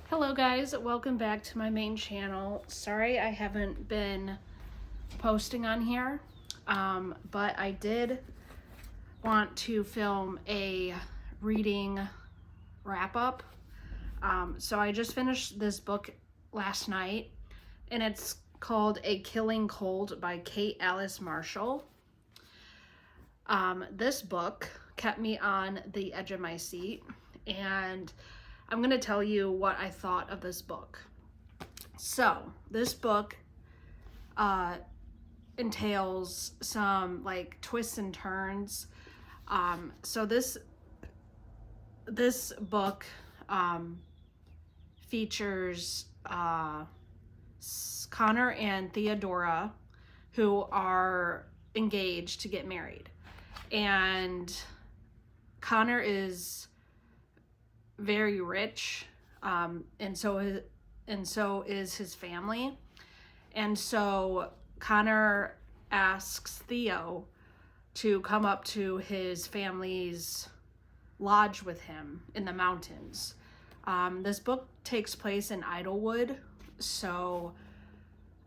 Hello guys, welcome back to my main channel. Sorry I haven't been posting on here, but I did want to film a reading wrap-up. So I just finished this book last night, and it's called A Killing Cold by Kate Alice Marshall. This book kept me on the edge of my seat, and I'm going to tell you what I thought of this book. So, this book entails some like twists and turns. So this book features Connor and Theodora, who are engaged to get married, and Connor is very rich, and so is his family. And so Connor asks Theo to come up to his family's lodge with him in the mountains. This book takes place in Idlewood, so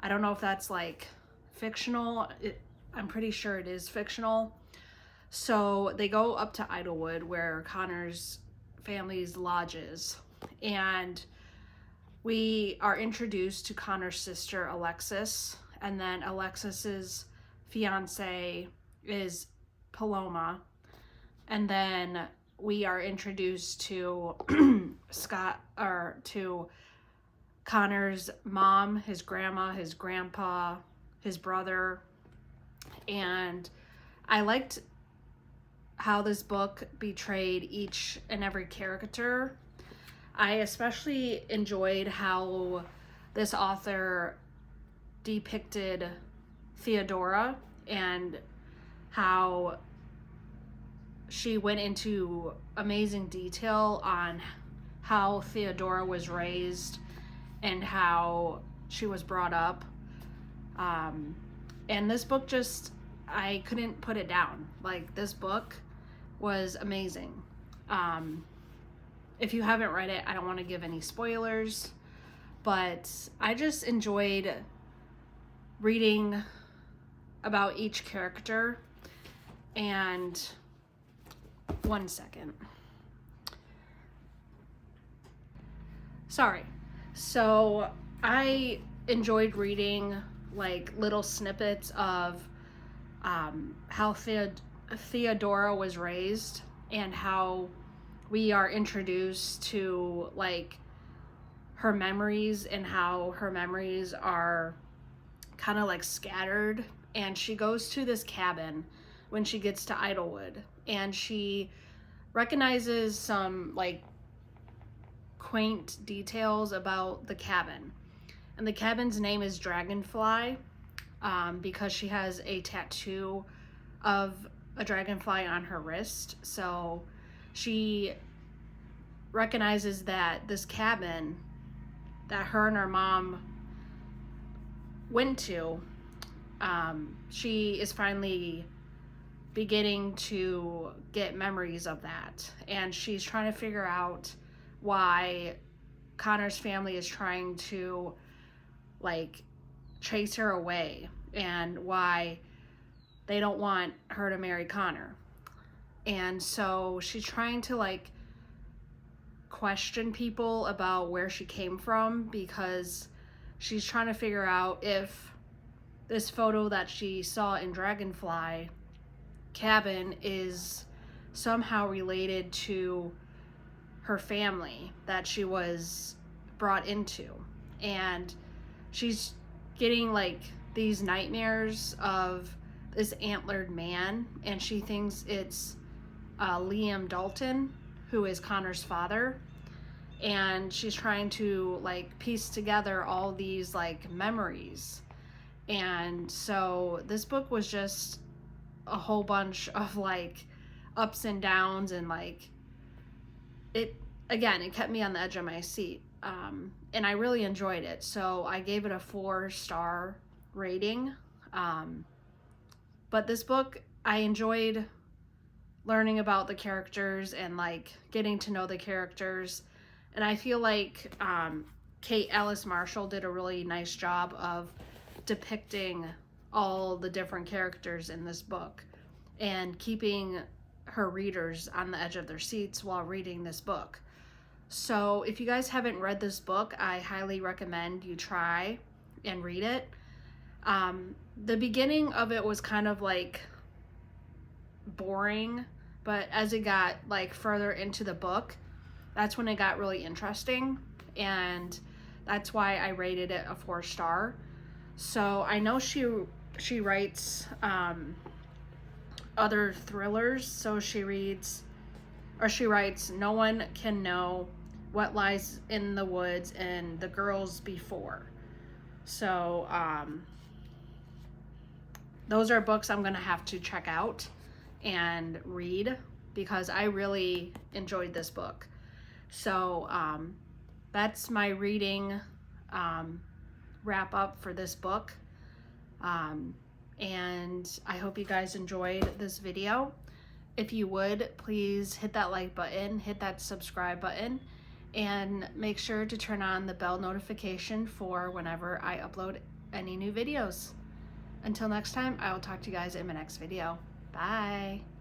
I don't know if that's like fictional. I'm pretty sure it is fictional. So they go up to Idlewood, where Connor's family's lodges, and we are introduced to Connor's sister Alexis, and then Alexis's fiance is Paloma, and then we are introduced to to Connor's mom, his grandma, his grandpa, his brother. And I liked how this book betrayed each and every character. I especially enjoyed how this author depicted Theodora, and how she went into amazing detail on how Theodora was raised and how she was brought up. And this book just, I couldn't put it down. Like, this book was amazing. If you haven't read it, I don't want to give any spoilers, but I just enjoyed reading about each character. And one second. Sorry. So I enjoyed reading like little snippets of how Theodora was raised, and how we are introduced to like her memories, and how her memories are kind of like scattered. And she goes to this cabin when she gets to Idlewood, and she recognizes some like quaint details about the cabin. And the cabin's name is Dragonfly, because she has a tattoo of a dragonfly on her wrist. So she recognizes that this cabin that her and her mom went to, she is finally beginning to get memories of that. And she's trying to figure out why Connor's family is trying to like chase her away, and why they don't want her to marry Connor. And so she's trying to like question people about where she came from, because she's trying to figure out if this photo that she saw in Dragonfly cabin is somehow related to her family that she was brought into. And she's getting like these nightmares of this antlered man, and she thinks it's Liam Dalton, who is Connor's father. And she's trying to like piece together all these like memories. And so this book was just a whole bunch of like ups and downs, and like it kept me on the edge of my seat. And I really enjoyed it. So I gave it a 4-star rating. But this book, I enjoyed learning about the characters and like getting to know the characters. And I feel like Kate Alice Marshall did a really nice job of depicting all the different characters in this book and keeping her readers on the edge of their seats while reading this book. So if you guys haven't read this book, I highly recommend you try and read it. The beginning of it was kind of like boring, but as it got like further into the book, that's when it got really interesting, and that's why I rated it a 4-star. So I know she writes other thrillers. So she writes No One Can Know What Lies in the Woods and The Girls Before. So those are books I'm gonna have to check out and read because I really enjoyed this book. So that's my reading wrap up for this book. And I hope you guys enjoyed this video. If you would, please hit that like button, hit that subscribe button, and make sure to turn on the bell notification for whenever I upload any new videos. Until next time, I will talk to you guys in my next video. Bye.